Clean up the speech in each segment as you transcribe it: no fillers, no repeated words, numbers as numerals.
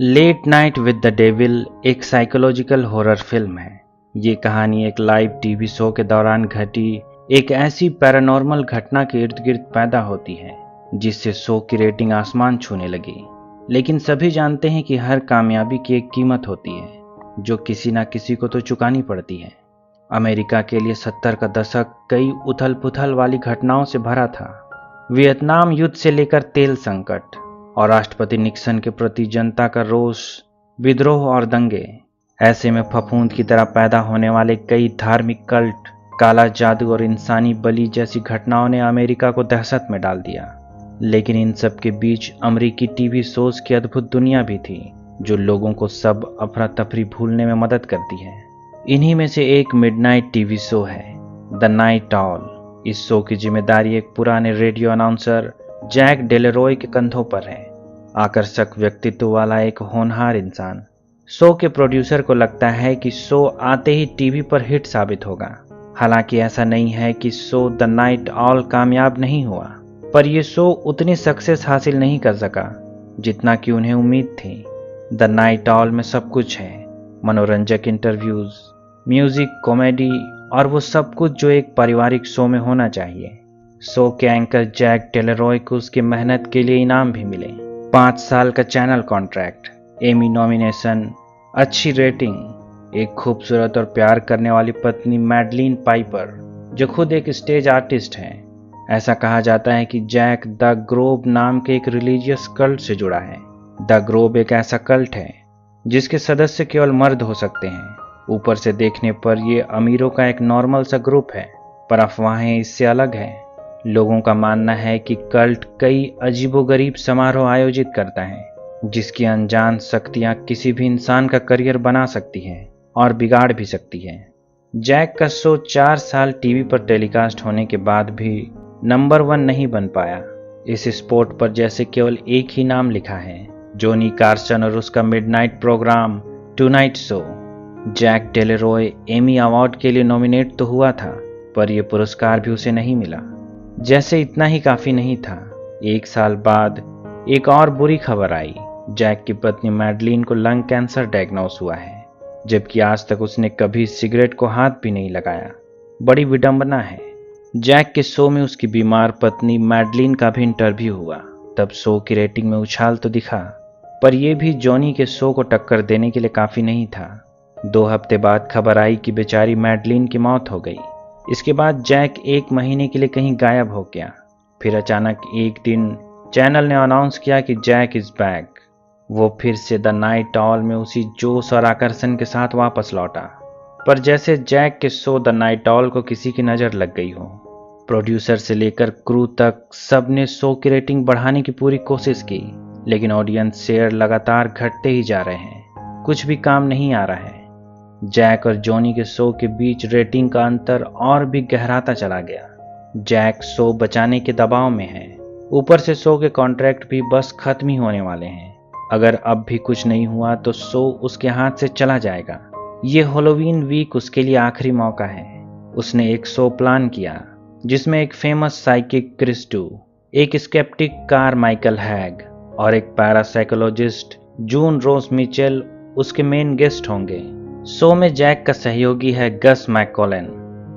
Late Night with the Devil एक psychological horror film है। ये कहानी एक लाइव टीवी शो के दौरान घटी एक ऐसी पैरानॉर्मल घटना के इर्द गिर्द पैदा होती है जिससे शो की रेटिंग आसमान छूने लगी। लेकिन सभी जानते हैं कि हर कामयाबी की एक कीमत होती है जो किसी ना किसी को तो चुकानी पड़ती है। अमेरिका के लिए 70 का दशक कई उथल पुथल वाली घटनाओं से भरा था। वियतनाम युद्ध से लेकर तेल संकट और राष्ट्रपति निक्सन के प्रति जनता का रोष, विद्रोह और दंगे। ऐसे में फफूंद की तरह पैदा होने वाले कई धार्मिक कल्ट, काला जादू और इंसानी बलि जैसी घटनाओं ने अमेरिका को दहशत में डाल दिया। लेकिन इन सब के बीच अमेरिकी टीवी शोज की अद्भुत दुनिया भी थी जो लोगों को सब अफरा तफरी भूलने में मदद करती है। इन्हीं में से एक मिडनाइट टीवी शो है, द नाइट ऑल। इस शो की जिम्मेदारी एक पुराने रेडियो अनाउंसर जैक डेलेरॉय के कंधों पर है। आकर्षक व्यक्तित्व वाला एक होनहार इंसान। शो के प्रोड्यूसर को लगता है कि शो आते ही टीवी पर हिट साबित होगा। हालांकि ऐसा नहीं है कि शो द नाइट ऑल कामयाब नहीं हुआ, पर यह शो उतनी सक्सेस हासिल नहीं कर सका जितना कि उन्हें उम्मीद थी। द नाइट ऑल में सब कुछ है, मनोरंजक इंटरव्यूज, म्यूजिक, कॉमेडी और वो सब कुछ जो एक पारिवारिक शो में होना चाहिए। शो के एंकर जैक डेलेरॉय को उसकी मेहनत के लिए इनाम भी मिले। 5 साल का चैनल कॉन्ट्रैक्ट, एमी नॉमिनेशन, अच्छी रेटिंग, एक खूबसूरत और प्यार करने वाली पत्नी मैडलिन पाइपर जो खुद एक स्टेज आर्टिस्ट हैं। ऐसा कहा जाता है कि जैक द ग्रोव नाम के एक रिलीजियस कल्ट से जुड़ा है। द ग्रोव एक ऐसा कल्ट है जिसके सदस्य केवल मर्द हो सकते हैं। ऊपर से देखने पर यह अमीरों का एक नॉर्मल सा ग्रुप है, पर अफवाहें इससे अलग है। लोगों का मानना है कि कल्ट कई अजीबोगरीब समारोह आयोजित करता है जिसकी अनजान शक्तियां किसी भी इंसान का करियर बना सकती हैं और बिगाड़ भी सकती है। जैक का शो 4 साल टीवी पर टेलीकास्ट होने के बाद भी नंबर 1 नहीं बन पाया। इस स्पॉट पर जैसे केवल एक ही नाम लिखा है, जोनी कार्सन और उसका midnight programme tonight show. Jack Deleroy Emmy award के लिए नॉमिनेट तो हुआ था, पर यह पुरस्कार भी उसे नहीं मिला। जैसे इतना ही काफी नहीं था, 1 साल बाद एक और बुरी खबर आई। जैक की पत्नी मैडलिन को लंग कैंसर डायग्नोस हुआ है, जबकि आज तक उसने कभी सिगरेट को हाथ भी नहीं लगाया। बड़ी विडंबना है। जैक के शो में उसकी बीमार पत्नी मैडलिन का भी इंटरव्यू हुआ। तब शो की रेटिंग में उछाल तो दिखा, पर यह भी जॉनी के शो को टक्कर देने के लिए काफी नहीं था। 2 हफ्ते बाद खबर आई कि बेचारी मैडलिन की मौत हो गई। इसके बाद जैक 1 महीने के लिए कहीं गायब हो गया। फिर अचानक एक दिन चैनल ने अनाउंस किया कि जैक इज बैक। वो फिर से द नाइट ऑल में उसी जोश और आकर्षण के साथ वापस लौटा। पर जैसे जैक के शो द नाइट ऑल को किसी की नज़र लग गई हो। प्रोड्यूसर से लेकर क्रू तक सब ने शो की रेटिंग बढ़ाने की पूरी कोशिश की, लेकिन ऑडियंस शेयर लगातार घटते ही जा रहे हैं। कुछ भी काम नहीं आ रहा है। जैक और जॉनी के शो के बीच रेटिंग का अंतर और भी गहराता चला गया। जैक शो बचाने के दबाव में है, ऊपर से शो के कॉन्ट्रैक्ट भी बस खत्म ही होने वाले हैं। अगर अब भी कुछ नहीं हुआ तो शो उसके हाथ से चला जाएगा। ये हैलोवीन वीक उसके लिए आखिरी मौका है। उसने एक शो प्लान किया जिसमें एक फेमस साइकिक क्रिस्टू, एक स्केप्टिक कारमाइकल हैग और एक पैरासाइकोलॉजिस्ट जून रोज मिचेल उसके मेन गेस्ट होंगे। शो में जैक का सहयोगी है गस मैककॉलन,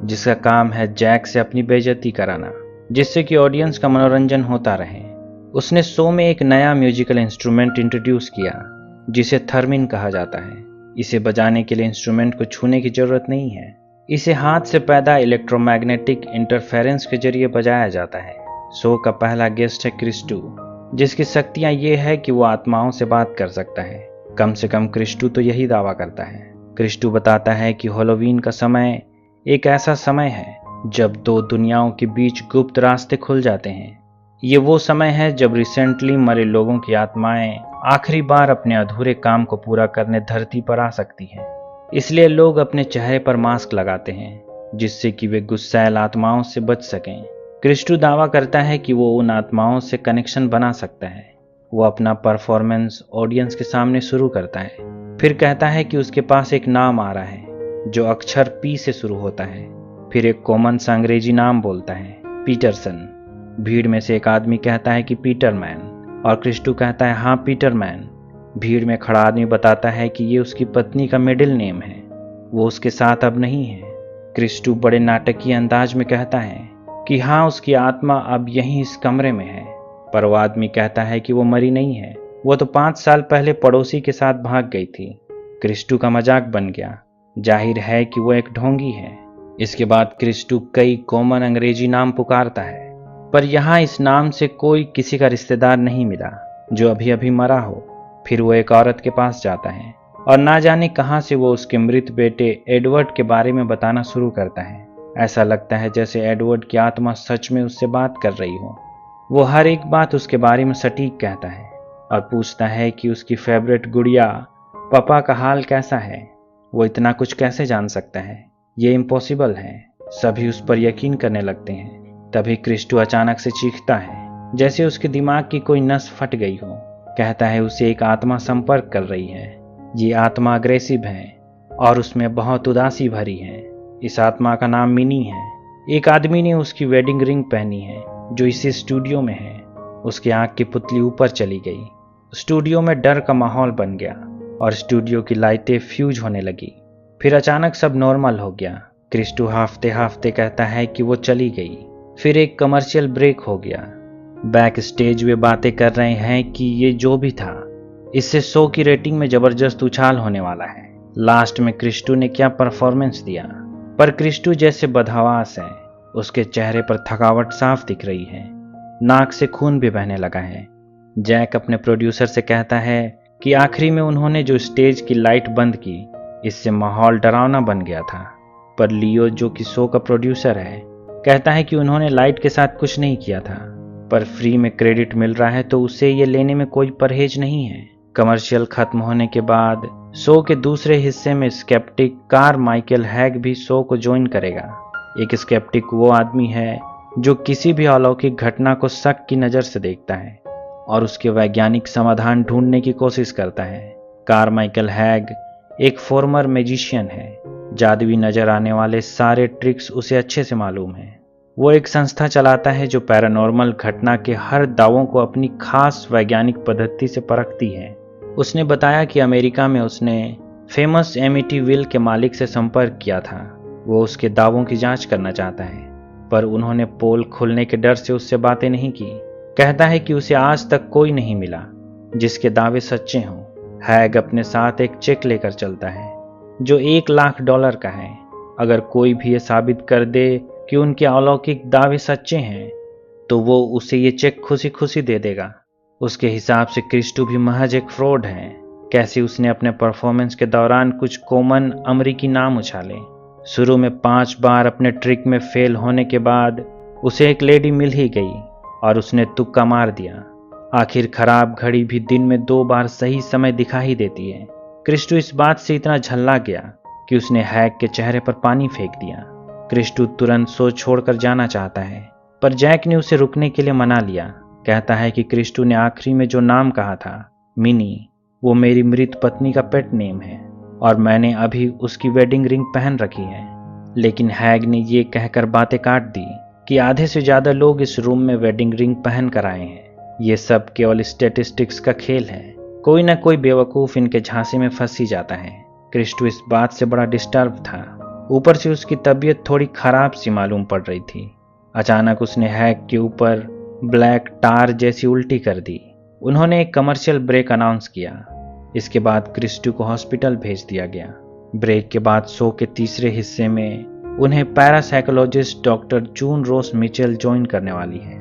जिसका काम है जैक से अपनी बेइज्जती कराना, जिससे कि ऑडियंस का मनोरंजन होता रहे। उसने शो में एक नया म्यूजिकल इंस्ट्रूमेंट इंट्रोड्यूस किया जिसे थर्मिन कहा जाता है। इसे बजाने के लिए इंस्ट्रूमेंट को छूने की जरूरत नहीं है। इसे हाथ से पैदा इलेक्ट्रोमैग्नेटिक इंटरफेरेंस के जरिए बजाया जाता है। शो का पहला गेस्ट है क्रिस्टू, जिसकी शक्तियां ये है कि वो आत्माओं से बात कर सकता है। कम से कम क्रिस्टू तो यही दावा करता है। क्रिस्टू बताता है कि हैलोवीन का समय एक ऐसा समय है जब 2 दुनियाओं के बीच गुप्त रास्ते खुल जाते हैं। ये वो समय है जब रिसेंटली मरे लोगों की आत्माएं आखिरी बार अपने अधूरे काम को पूरा करने धरती पर आ सकती हैं। इसलिए लोग अपने चेहरे पर मास्क लगाते हैं जिससे कि वे गुस्सैल आत्माओं से बच सकें। क्रिस्टू दावा करता है कि वो उन आत्माओं से कनेक्शन बना सकता है। वो अपना परफॉर्मेंस ऑडियंस के सामने शुरू करता है, फिर कहता है कि उसके पास एक नाम आ रहा है जो अक्षर पी से शुरू होता है। फिर एक कॉमन सा अंग्रेजी नाम बोलता है, पीटरसन। भीड़ में से एक आदमी कहता है कि पीटरमैन, और क्रिस्टू कहता है हाँ पीटरमैन। भीड़ में खड़ा आदमी बताता है कि ये उसकी पत्नी का मिडिल नेम है, वो उसके साथ अब नहीं है। क्रिस्टू बड़े नाटकीय अंदाज में कहता है कि हाँ, उसकी आत्मा अब यहीं इस कमरे में है। पर वो आदमी कहता है कि वो मरी नहीं है, वो तो 5 साल पहले पड़ोसी के साथ भाग गई थी। क्रिस्टू का मजाक बन गया। जाहिर है कि वो एक ढोंगी है। इसके बाद क्रिस्टू कई कॉमन अंग्रेजी नाम पुकारता है, पर यहाँ इस नाम से कोई किसी का रिश्तेदार नहीं मिला जो अभी अभी मरा हो। फिर वो एक औरत के पास जाता है और ना जाने कहां से वो उसके मृत बेटे एडवर्ड के बारे में बताना शुरू करता है। ऐसा लगता है जैसे एडवर्ड की आत्मा सच में उससे बात कर रही हो। वो हर एक बात उसके बारे में सटीक कहता है और पूछता है कि उसकी फेवरेट गुड़िया पापा का हाल कैसा है। वो इतना कुछ कैसे जान सकता है, ये इम्पॉसिबल है। सभी उस पर यकीन करने लगते हैं। तभी क्रिस्टू अचानक से चीखता है जैसे उसके दिमाग की कोई नस फट गई हो। कहता है उसे एक आत्मा संपर्क कर रही है। ये आत्मा अग्रेसिव है और उसमें बहुत उदासी भरी है। इस आत्मा का नाम मिनी है। एक आदमी ने उसकी वेडिंग रिंग पहनी है जो इसी स्टूडियो में है। उसकी आंख की पुतली ऊपर चली गई। स्टूडियो में डर का माहौल बन गया और स्टूडियो की लाइटें फ्यूज होने लगी। फिर अचानक सब नॉर्मल हो गया। क्रिस्टू हाफते हाफते कहता है कि वो चली गई। फिर एक कमर्शियल ब्रेक हो गया। बैक स्टेज वे बातें कर रहे हैं कि ये जो भी था, इससे शो की रेटिंग में जबरदस्त उछाल होने वाला है। लास्ट में क्रिस्टू ने क्या परफॉर्मेंस दिया। पर क्रिस्टू जैसे बदहवास है, उसके चेहरे पर थकावट साफ दिख रही है। नाक से खून भी बहने लगा है। जैक अपने प्रोड्यूसर से कहता है कि आखिरी में उन्होंने जो स्टेज की लाइट बंद की, इससे माहौल डरावना बन गया था। पर लियो, जो कि शो का प्रोड्यूसर है, कहता है कि उन्होंने लाइट के साथ कुछ नहीं किया था। पर फ्री में क्रेडिट मिल रहा है तो उसे ये लेने में कोई परहेज नहीं है। कमर्शियल खत्म होने के बाद शो के दूसरे हिस्से में स्केप्टिक कारमाइकल हैग भी शो को ज्वाइन करेगा। एक स्केप्टिक वो आदमी है जो किसी भी अलौकिक घटना को शक की नज़र से देखता है और उसके वैज्ञानिक समाधान ढूंढने की कोशिश करता है। कारमाइकल हैग एक फॉर्मर मैजिशियन है। जादुई नजर आने वाले सारे ट्रिक्स उसे अच्छे से मालूम है। वो एक संस्था चलाता है जो पैरानॉर्मल घटना के हर दावों को अपनी खास वैज्ञानिक पद्धति से परखती है। उसने बताया कि अमेरिका में उसने फेमस एमिटीविल के मालिक से संपर्क किया था। वो उसके दावों की जांच करना चाहता है, पर उन्होंने पोल खुलने के डर से उससे बातें नहीं की। कहता है कि उसे आज तक कोई नहीं मिला जिसके दावे सच्चे हों। हैग अपने साथ एक चेक लेकर चलता है जो $1,00,000 का है। अगर कोई भी ये साबित कर दे कि उनके अलौकिक दावे सच्चे हैं तो वो उसे ये चेक खुशी खुशी दे देगा। उसके हिसाब से क्रिस्टू भी महज एक फ्रॉड है। कैसे उसने अपने परफॉर्मेंस के दौरान कुछ कॉमन अमरीकी नाम उछाले। शुरू में 5 बार अपने ट्रिक में फेल होने के बाद उसे एक लेडी मिल ही गई और उसने तुक्का मार दिया। आखिर खराब घड़ी भी दिन में 2 बार सही समय दिखा ही देती है। क्रिस्टू इस बात से इतना झल्ला गया कि उसने हैग के चेहरे पर पानी फेंक दिया। क्रिस्टू तुरंत शो छोड़कर जाना चाहता है, पर जैक ने उसे रुकने के लिए मना लिया। कहता है कि क्रिस्टू ने आखिरी में जो नाम कहा था, मिनी, वो मेरी मृत पत्नी का पेट नेम है और मैंने अभी उसकी वेडिंग रिंग पहन रखी है। लेकिन हैग ने ये कहकर बातें काट दी कि आधे से ज्यादा लोग इस रूम में वेडिंग रिंग पहन कर आए हैं। ये सब केवल स्टैटिस्टिक्स का खेल है। कोई ना कोई बेवकूफ इनके झांसे में फंस ही जाता है। क्रिस्टू इस बात से बड़ा डिस्टर्ब था। ऊपर से उसकी तबीयत थोड़ी खराब सी मालूम पड़ रही थी। अचानक उसने हैग के ऊपर ब्लैक टार जैसी उल्टी कर दी। उन्होंने एक कमर्शियल ब्रेक अनाउंस किया। इसके बाद क्रिस्टू को हॉस्पिटल भेज दिया गया। ब्रेक के बाद शो के तीसरे हिस्से में उन्हें पैरासाइकोलॉजिस्ट डॉक्टर जून रोस मिचेल ज्वाइन करने वाली है।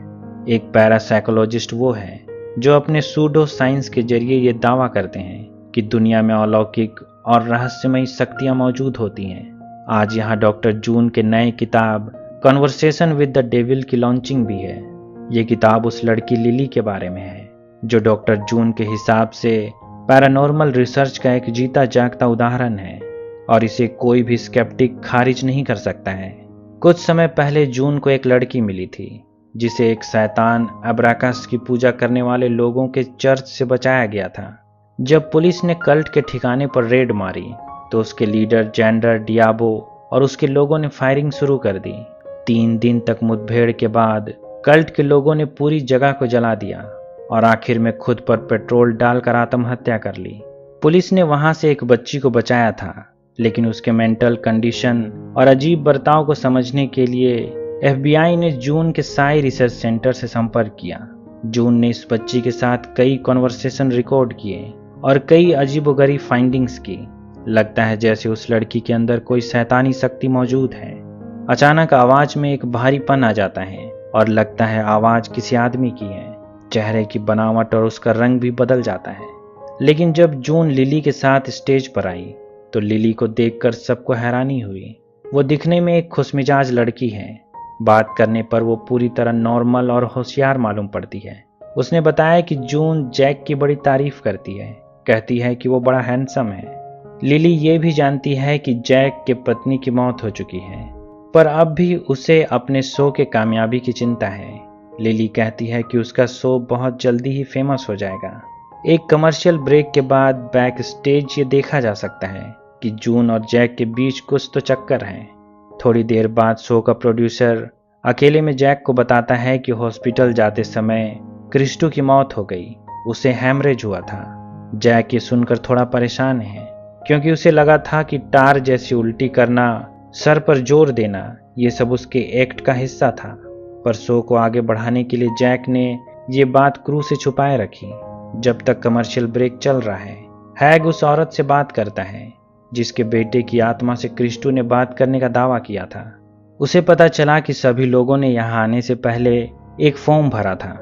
एक पैरासाइकोलॉजिस्ट वो है जो अपने सूडो साइंस के जरिए ये दावा करते हैं कि दुनिया में अलौकिक और रहस्यमयी शक्तियां मौजूद होती हैं। आज यहाँ डॉक्टर जून के नए किताब कन्वर्सेशन विद द डेविल की लॉन्चिंग भी है। ये किताब उस लड़की लिली के बारे में है जो डॉक्टर जून के हिसाब से पैरानॉर्मल रिसर्च का एक जीता जागता उदाहरण है और इसे कोई भी स्केप्टिक खारिज नहीं कर सकता है। कुछ समय पहले जून को एक लड़की मिली थी जिसे एक शैतान अब्राकस की पूजा करने वाले लोगों के चर्च से बचाया गया था। जब पुलिस ने कल्ट के ठिकाने पर रेड मारी तो उसके लीडर जेंडर डियाबो और उसके लोगों ने फायरिंग शुरू कर दी। 3 दिन तक मुठभेड़ के बाद कल्ट के लोगों ने पूरी जगह को जला दिया और आखिर में खुद पर पेट्रोल डालकर आत्महत्या कर ली। पुलिस ने वहां से एक बच्ची को बचाया था, लेकिन उसके मेंटल कंडीशन और अजीब बर्ताव को समझने के लिए FBI ने जून के साई रिसर्च सेंटर से संपर्क किया। जून ने इस बच्ची के साथ कई कॉन्वर्सेशन रिकॉर्ड किए और कई अजीबोगरीब फाइंडिंग्स की। लगता है जैसे उस लड़की के अंदर कोई शैतानी शक्ति मौजूद है। अचानक आवाज में एक भारीपन आ जाता है और लगता है आवाज किसी आदमी की है। चेहरे की बनावट और उसका रंग भी बदल जाता है। लेकिन जब जून लिली के साथ स्टेज पर आई तो लिली को देखकर सबको हैरानी हुई। वो दिखने में एक खुशमिजाज लड़की है। बात करने पर वो पूरी तरह नॉर्मल और होशियार मालूम पड़ती है। उसने बताया कि जून जैक की बड़ी तारीफ करती है, कहती है कि वो बड़ा हैंडसम है। लिली ये भी जानती है कि जैक के पत्नी की मौत हो चुकी है, पर अब भी उसे अपने शो के कामयाबी की चिंता है। लिली कहती है कि उसका शो बहुत जल्दी ही फेमस हो जाएगा। एक कमर्शियल ब्रेक के बाद बैक स्टेज ये देखा जा सकता है कि जून और जैक के बीच कुछ तो चक्कर है। थोड़ी देर बाद शो का प्रोड्यूसर अकेले में जैक को बताता है कि हॉस्पिटल जाते समय क्रिस्टो की मौत हो गई, उसे हैमरेज हुआ था। जैक ये सुनकर थोड़ा परेशान है, क्योंकि उसे लगा था कि टार जैसी उल्टी करना, सर पर जोर देना, ये सब उसके एक्ट का हिस्सा था। पर शो को आगे बढ़ाने के लिए जैक ने ये बात क्रू से छुपाए रखी। जब तक कमर्शियल ब्रेक चल रहा है, हैग उस औरत से बात करता है जिसके बेटे की आत्मा से क्रिस्टो ने बात करने का दावा किया था। उसे पता चला कि सभी लोगों ने यहाँ आने से पहले एक फॉर्म भरा था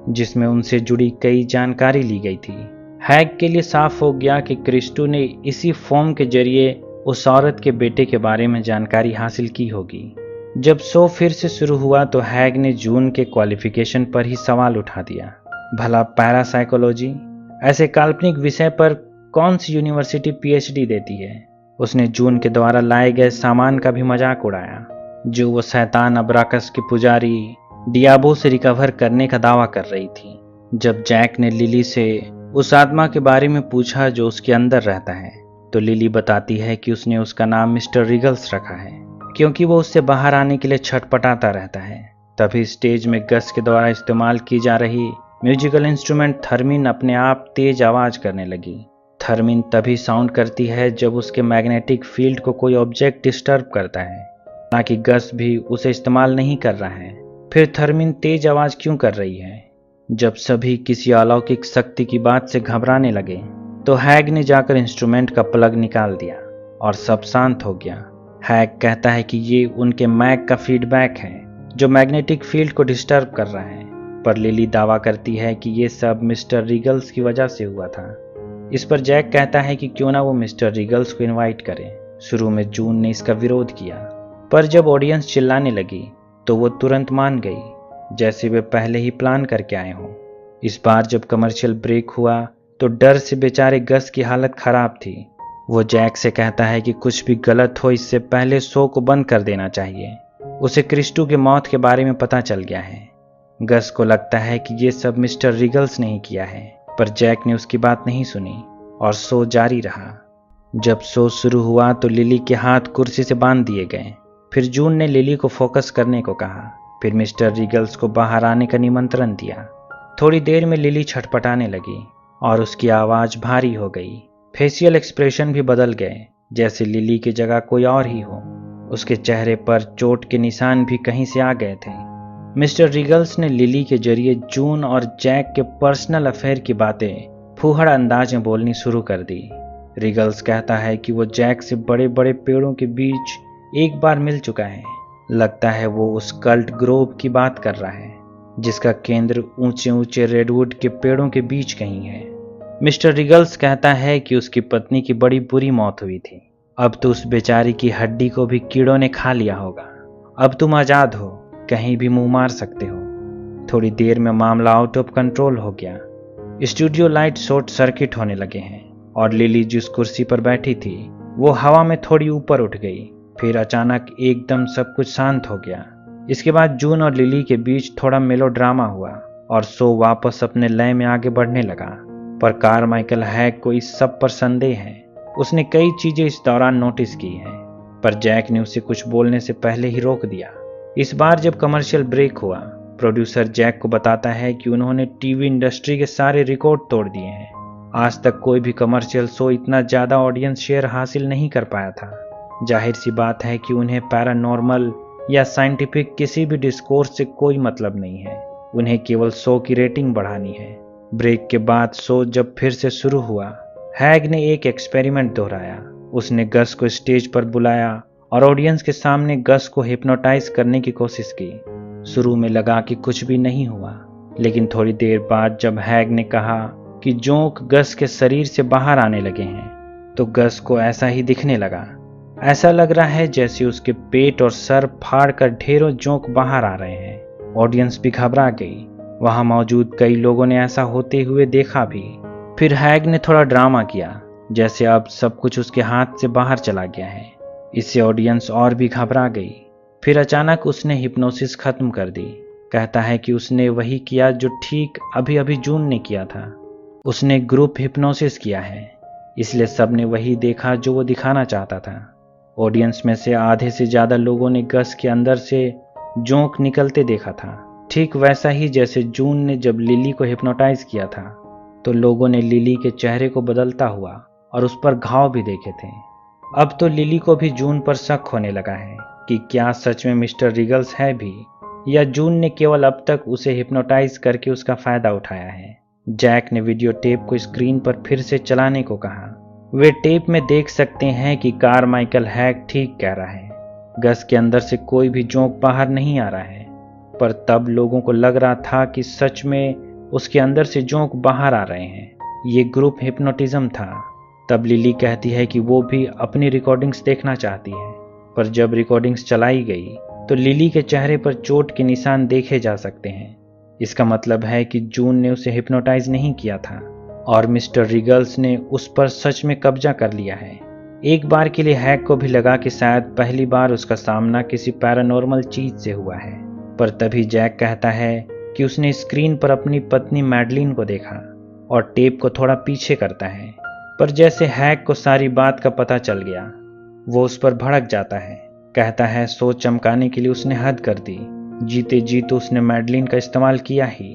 जिसमें उनसे जुड़ी कई जानकारी ली गई थी। हैग के लिए साफ हो गया कि क्रिस्टो ने इसी फॉर्म के जरिए उस औरत के बेटे के बारे में जानकारी हासिल की होगी। जब शो फिर से शुरू हुआ तो हैग ने जून के क्वालिफिकेशन पर ही सवाल उठा दिया। भला पैरासाइकोलॉजी ऐसे काल्पनिक विषय पर कौन सी यूनिवर्सिटी PhD देती है? उसने जून के द्वारा लाए गए सामान का भी मजाक उड़ाया, जो वो शैतान अब्राकस के पुजारी डियाबो से रिकवर करने का दावा कर रही थी। जब जैक ने लिली से उस आत्मा के बारे में पूछा जो उसके अंदर रहता है, तो लिली बताती है कि उसने उसका नाम मिस्टर रिगल्स रखा है, क्योंकि वो उससे बाहर आने के लिए छटपटाता रहता है। तभी स्टेज में गस के द्वारा इस्तेमाल की जा रही म्यूजिकल इंस्ट्रूमेंट थर्मिन अपने आप तेज आवाज करने लगी। थर्मिन तभी साउंड करती है जब उसके मैग्नेटिक फील्ड को कोई ऑब्जेक्ट डिस्टर्ब करता है, ना कि गस भी उसे इस्तेमाल नहीं कर रहा है। फिर थर्मिन तेज आवाज क्यों कर रही है? जब सभी किसी अलौकिक शक्ति की बात से घबराने लगे तो हैग ने जाकर इंस्ट्रूमेंट का प्लग निकाल दिया और सब शांत हो गया। हैग कहता है कि ये उनके मैग का फीडबैक है जो मैग्नेटिक फील्ड को डिस्टर्ब कर रहा है, पर लिली दावा करती है कि ये सब मिस्टर रिगल्स की वजह से हुआ था। इस पर जैक कहता है कि क्यों ना वो मिस्टर रिगल्स को इनवाइट करें। शुरू में जून ने इसका विरोध किया, पर जब ऑडियंस चिल्लाने लगी तो वो तुरंत मान गई, जैसे वे पहले ही प्लान करके आए हों। इस बार जब कमर्शियल ब्रेक हुआ तो डर से बेचारे गस की हालत खराब थी। वो जैक से कहता है कि कुछ भी गलत हो इससे पहले शो को बंद कर देना चाहिए। उसे क्रिस्टो के मौत के बारे में पता चल गया है। गस को लगता है कि ये सब मिस्टर रिगल्स ने ही किया है, पर जैक ने उसकी बात नहीं सुनी और शो जारी रहा। जब शो शुरू हुआ तो लिली के हाथ कुर्सी से बांध दिए गए। फिर जून ने लिली को फोकस करने को कहा। फिर मिस्टर रिगल्स को बाहर आने का निमंत्रण दिया। थोड़ी देर में लिली छटपटाने लगी और उसकी आवाज भारी हो गई। फेशियल एक्सप्रेशन भी बदल गए, जैसे लिली की जगह कोई और ही हो। उसके चेहरे पर चोट के निशान भी कहीं से आ गए थे। मिस्टर रिगल्स ने लिली के जरिए जून और जैक के पर्सनल अफेयर की बातें फूहड़ अंदाज में बोलनी शुरू कर दी। रिगल्स कहता है कि वो जैक से बड़े बड़े पेड़ों के बीच एक बार मिल चुका है। लगता है वो उस कल्ट ग्रोव की बात कर रहा है, जिसका केंद्र ऊंचे ऊंचे रेडवुड के पेड़ों के बीच कहीं है। मिस्टर रिगल्स कहता है कि उसकी पत्नी की बड़ी बुरी मौत हुई थी। अब तो उस बेचारी की हड्डी को भी कीड़ों ने खा लिया होगा। अब तुम आजाद हो, कहीं भी मुंह मार सकते हो। थोड़ी देर में मामला आउट ऑफ कंट्रोल हो गया। स्टूडियो लाइट शॉर्ट सर्किट होने लगे हैं और लिली जिस कुर्सी पर बैठी थी वो हवा में थोड़ी ऊपर उठ गई। फिर अचानक एकदम सब कुछ शांत हो गया। इसके बाद जून और लिली के बीच थोड़ा मेलोड्रामा हुआ और शो वापस अपने लय में आगे बढ़ने लगा। पर कारमाइकल हैग को इस सब पर संदेह है। उसने कई चीजें इस दौरान नोटिस की हैं, पर जैक ने उसे कुछ बोलने से पहले ही रोक दिया। इस बार जब कमर्शियल ब्रेक हुआ प्रोड्यूसर जैक को बताता है कि उन्होंने टीवी इंडस्ट्री के सारे रिकॉर्ड तोड़ दिए हैं। आज तक कोई भी कमर्शियल शो इतना ज़्यादा ऑडियंस शेयर हासिल नहीं कर पाया था। जाहिर सी बात है कि उन्हें पैरानॉर्मल या साइंटिफिक किसी भी डिस्कोर्स से कोई मतलब नहीं है। उन्हें केवल शो की रेटिंग बढ़ानी है। ब्रेक के बाद शो जब फिर से शुरू हुआ, हैग ने एक एक्सपेरिमेंट दोहराया। उसने गस को स्टेज पर बुलाया और ऑडियंस के सामने गस को हिप्नोटाइज करने की कोशिश की। शुरू में लगा कि कुछ भी नहीं हुआ, लेकिन थोड़ी देर बाद जब हैग ने कहा कि जोंक गस के शरीर से बाहर आने लगे हैं, तो गस को ऐसा ही दिखने लगा। ऐसा लग रहा है जैसे उसके पेट और सर फाड़ कर ढेरों जोंक बाहर आ रहे हैं। ऑडियंस भी घबरा गई। वहां मौजूद कई लोगों ने ऐसा होते हुए देखा भी। फिर हैग ने थोड़ा ड्रामा किया, जैसे अब सब कुछ उसके हाथ से बाहर चला गया है। इससे ऑडियंस और भी घबरा गई। फिर अचानक उसने हिप्नोसिस खत्म कर दी। कहता है कि उसने वही किया जो ठीक अभी अभी जून ने किया था। उसने ग्रुप हिप्नोसिस किया है, इसलिए सबने वही देखा जो वो दिखाना चाहता था। ऑडियंस में से आधे से ज़्यादा लोगों ने गस के अंदर से जोंक निकलते देखा था, ठीक वैसा ही जैसे जून ने जब लिली को हिप्नोटाइज किया था। तो लोगों ने लिली के चेहरे को बदलता हुआ और उस पर घाव भी देखे थे। अब तो लिली को भी जून पर शक होने लगा है कि क्या सच में मिस्टर रिगल्स है भी, या जून ने केवल अब तक उसे हिप्नोटाइज करके उसका फायदा उठाया है। जैक ने वीडियो टेप को स्क्रीन पर फिर से चलाने को कहा। वे टेप में देख सकते हैं कि कारमाइकल हैग ठीक कह रहा है। गस के अंदर से कोई भी जोंक बाहर नहीं आ रहा है, पर तब लोगों को लग रहा था कि सच में उसके अंदर से जोंक बाहर आ रहे हैं। ये ग्रुप हिप्नोटिज्म था। तब लिली कहती है कि वो भी अपनी रिकॉर्डिंग्स देखना चाहती है, पर जब रिकॉर्डिंग्स चलाई गई तो लिली के चेहरे पर चोट के निशान देखे जा सकते हैं। इसका मतलब है कि जून ने उसे हिप्नोटाइज नहीं किया था और मिस्टर रिगल्स ने उस पर सच में कब्जा कर लिया है। एक बार के लिए हैग को भी लगा कि शायद पहली बार उसका सामना किसी पैरानॉर्मल चीज से हुआ है, पर तभी जैक कहता है कि उसने स्क्रीन पर अपनी पत्नी मैडलिन को देखा और टेप को थोड़ा पीछे करता है। पर जैसे हैग को सारी बात का पता चल गया, वो उस पर भड़क जाता है। कहता है शो चमकाने के लिए उसने हद कर दी। जीते जी तो उसने मैडलिन का इस्तेमाल किया ही,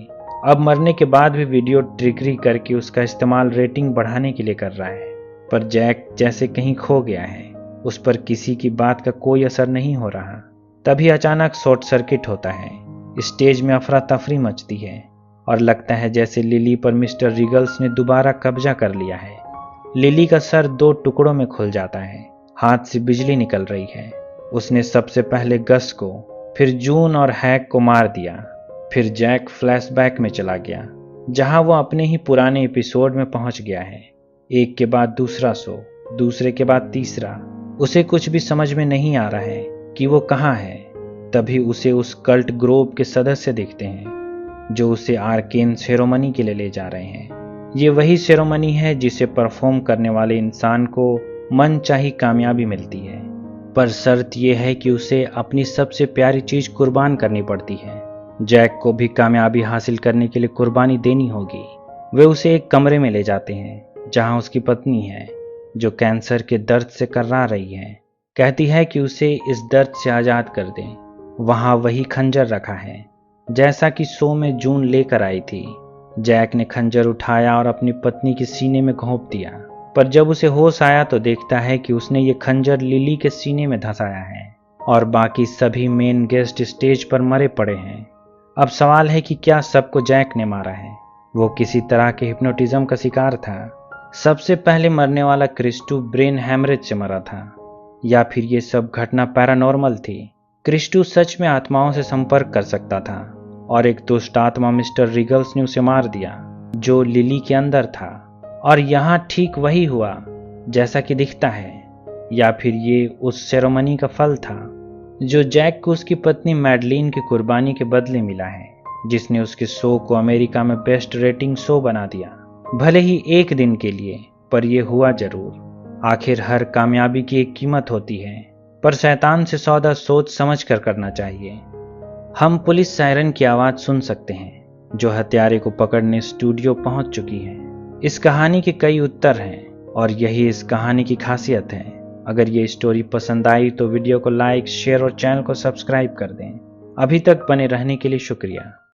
अब मरने के बाद भी वीडियो ट्रिकरी करके उसका इस्तेमाल रेटिंग बढ़ाने के लिए कर रहा है। पर जैक जैसे कहीं खो गया है। उस पर किसी की बात का कोई असर नहीं हो रहा। तभी अचानक शॉर्ट सर्किट होता है। स्टेज में अफरा तफरी मचती है और लगता है जैसे लिली पर मिस्टर रिगल्स ने दोबारा कब्जा कर लिया है। लिली का सर 2 टुकड़ों में खुल जाता है। हाथ से बिजली निकल रही है। उसने सबसे पहले गस को, फिर जून और हैग को मार दिया। फिर जैक फ्लैशबैक में चला गया, जहां वो अपने ही पुराने एपिसोड में पहुंच गया है। एक के बाद दूसरा शो, दूसरे के बाद तीसरा। उसे कुछ भी समझ में नहीं आ रहा है कि वो कहाँ है। तभी उसे उस कल्ट ग्रुप के सदस्य दिखते हैं जो उसे आर्केन सेरेमनी के लिए ले जा रहे हैं। ये वही सेरेमनी है जिसे परफॉर्म करने वाले इंसान को मनचाही कामयाबी मिलती है, पर शर्त यह है कि उसे अपनी सबसे प्यारी चीज कुर्बान करनी पड़ती है। जैक को भी कामयाबी हासिल करने के लिए कुर्बानी देनी होगी। वे उसे एक कमरे में ले जाते हैं जहां उसकी पत्नी है, जो कैंसर के दर्द से कर्रा रही है। कहती है कि उसे इस दर्द से आज़ाद कर दें। वहां वही खंजर रखा है जैसा कि शो में जून लेकर आई थी। जैक ने खंजर उठाया और अपनी पत्नी के सीने में घोंप दिया, पर जब उसे होश आया तो देखता है कि उसने ये खंजर लिली के सीने में धंसाया है और बाकी सभी मेन गेस्ट स्टेज पर मरे पड़े हैं। अब सवाल है कि क्या सबको जैक ने मारा है? वो किसी तरह के हिप्नोटिज्म का शिकार था। सबसे पहले मरने वाला क्रिस्टू ब्रेन हैमरेज से मरा था, या फिर ये सब घटना पैरानॉर्मल थी? क्रिस्टू सच में आत्माओं से संपर्क कर सकता था और एक दुष्ट आत्मा मिस्टर रिगल्स ने उसे मार दिया जो लिली के अंदर था, और यहाँ ठीक वही हुआ जैसा कि दिखता है। या फिर ये उस सेरेमनी का फल था जो जैक को उसकी पत्नी मैडलिन की कुर्बानी के बदले मिला है, जिसने उसके शो को अमेरिका में बेस्ट रेटिंग शो बना दिया, भले ही एक दिन के लिए, पर यह हुआ जरूर। आखिर हर कामयाबी की एक कीमत होती है, पर शैतान से सौदा सोच समझ कर करना चाहिए। हम पुलिस सायरन की आवाज सुन सकते हैं जो हत्यारे को पकड़ने स्टूडियो पहुंच चुकी है। इस कहानी के कई उत्तर हैं और यही इस कहानी की खासियत है। अगर ये स्टोरी पसंद आई तो वीडियो को लाइक, शेयर और चैनल को सब्सक्राइब कर दें। अभी तक बने रहने के लिए शुक्रिया।